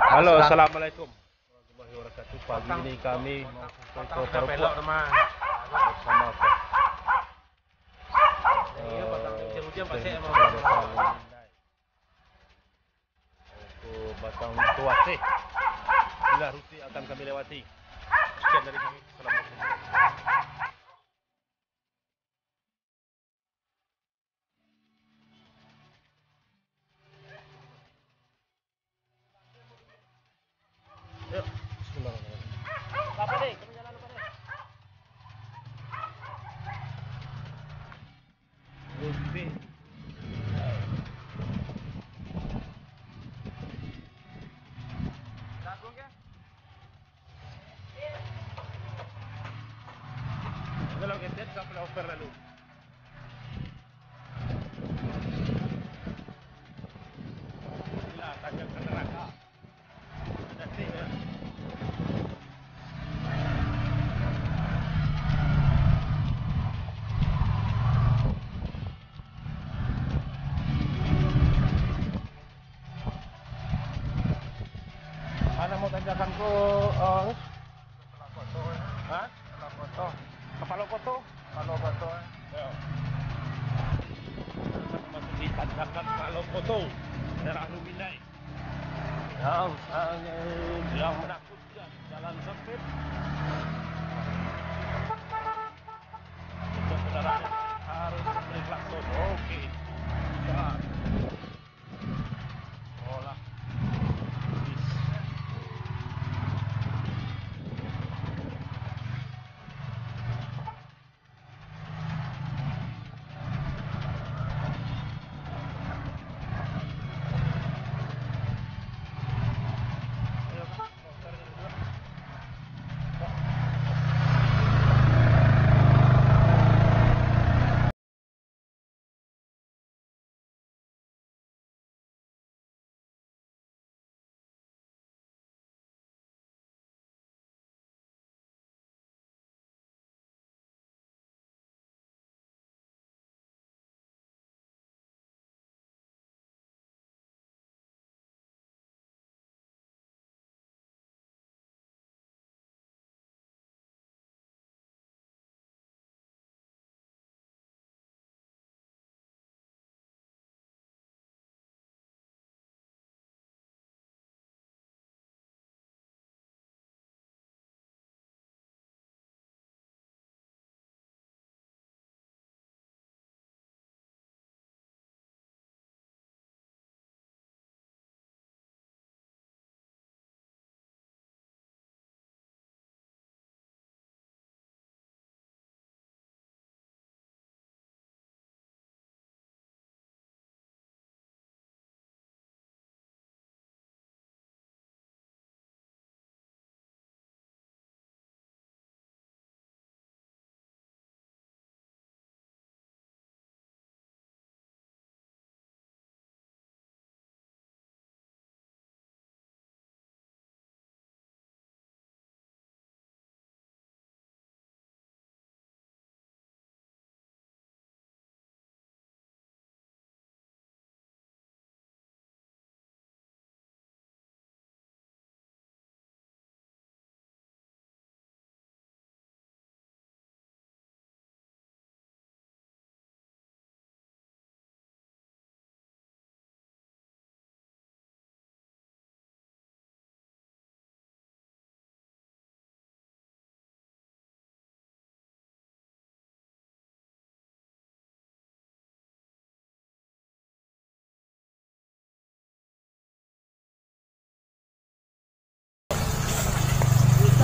Halo, assalamualaikum warahmatullahi wabarakatuh. Pagi ini kami mau ke Parupuk bersama untuk Batang Tuasih. Inilah rute akan kami lewati. Sekian dari kami. Assalamualaikum. Yuk, bismillahirrahmanirrahim. Apa nih? Kami jalan apa nih? Rute. Langsung ke? Kalau kita tak perlu offer lalu. Inilah tajam ke neraka. Sudah sih ya. Mana mau tanjakan ke Kepala Koto. Hah? Kepala Koto. Kepala Koto? Kepala Koto. Ya. Masuk di tanjakan Kepala Koto. Daerah Luminai. Yang menakutkan jalan sempit. Setiap kendaraan harus memberi klakson. Oke. Ya. Olah. Bis. Ayo, motornya dulu.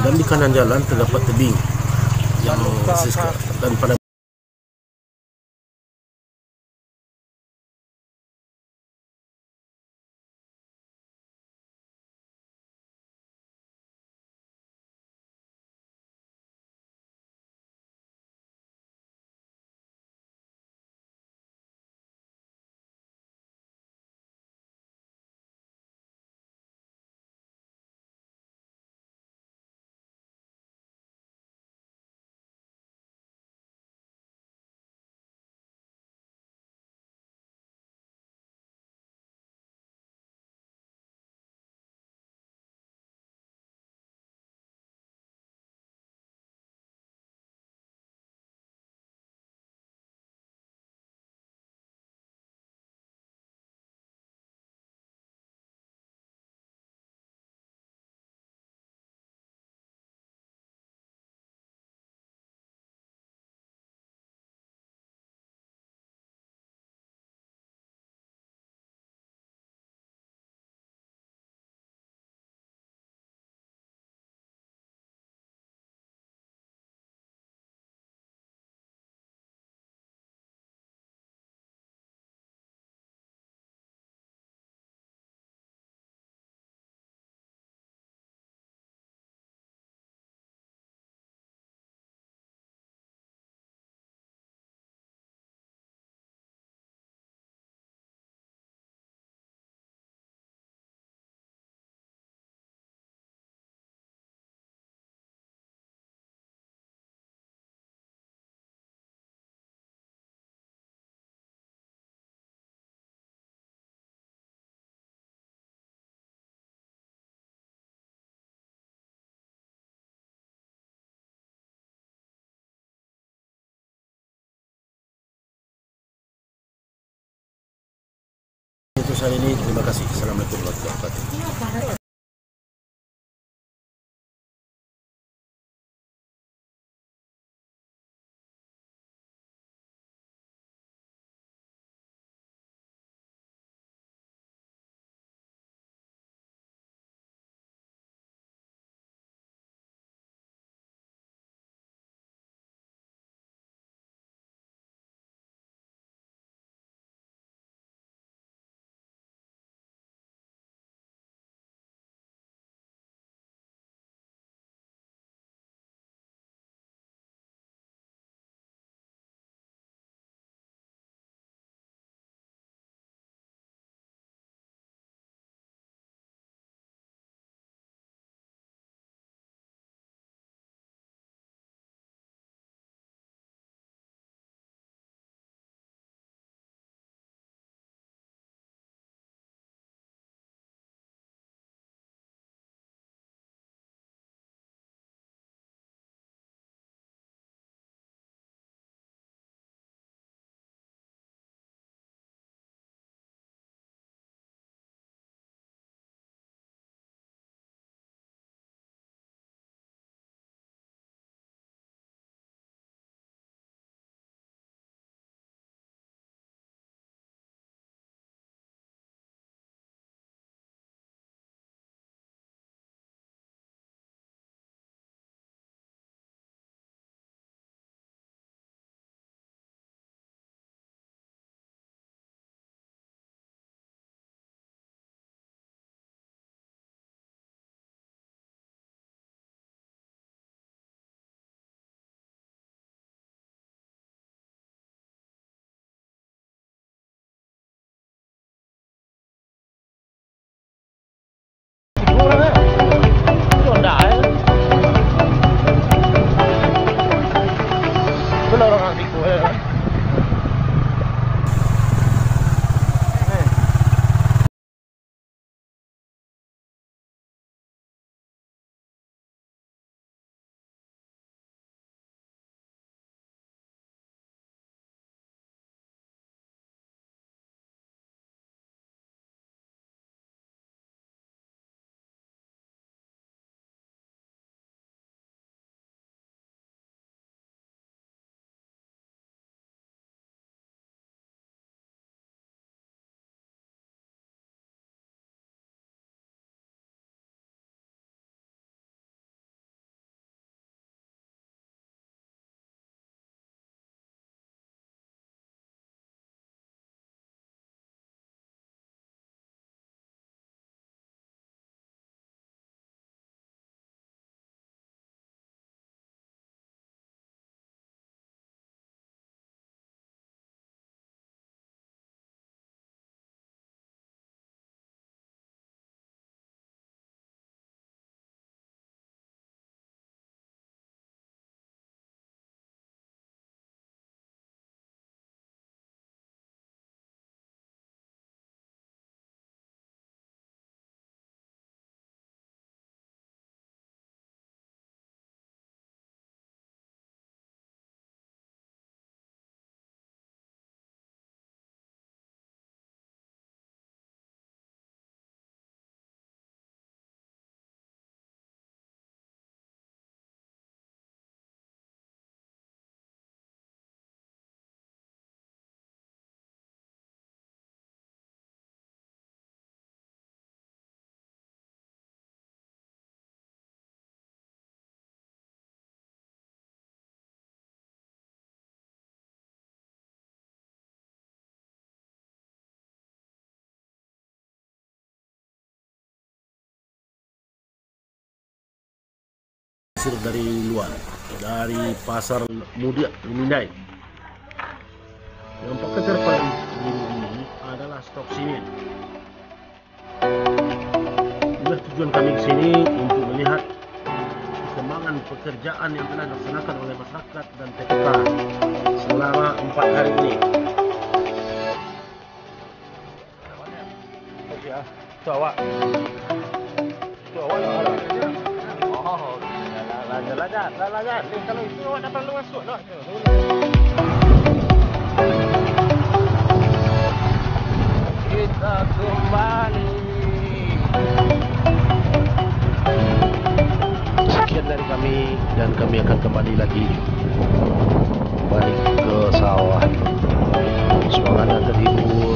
Dan di kanan jalan terdapat tebing yang dan pada hari ini. Terima kasih. Assalamualaikum warahmatullahi wabarakatuh. Dari luar, dari pasar Mudia Lumindai. Yang pekerja paling ini adalah stok sini. Inilah tujuan kami ke sini untuk melihat perkembangan pekerjaan yang telah dilaksanakan oleh masyarakat dan TPK selama 4 hari ini. Itu awak. Itu awak yang ada. Oh. Jalan. Kalau itu awak dah perlu masuk lah. kita kembali. Sekian dari kami, dan kami akan kembali lagi balik ke sawah. Semangat dan terhibur.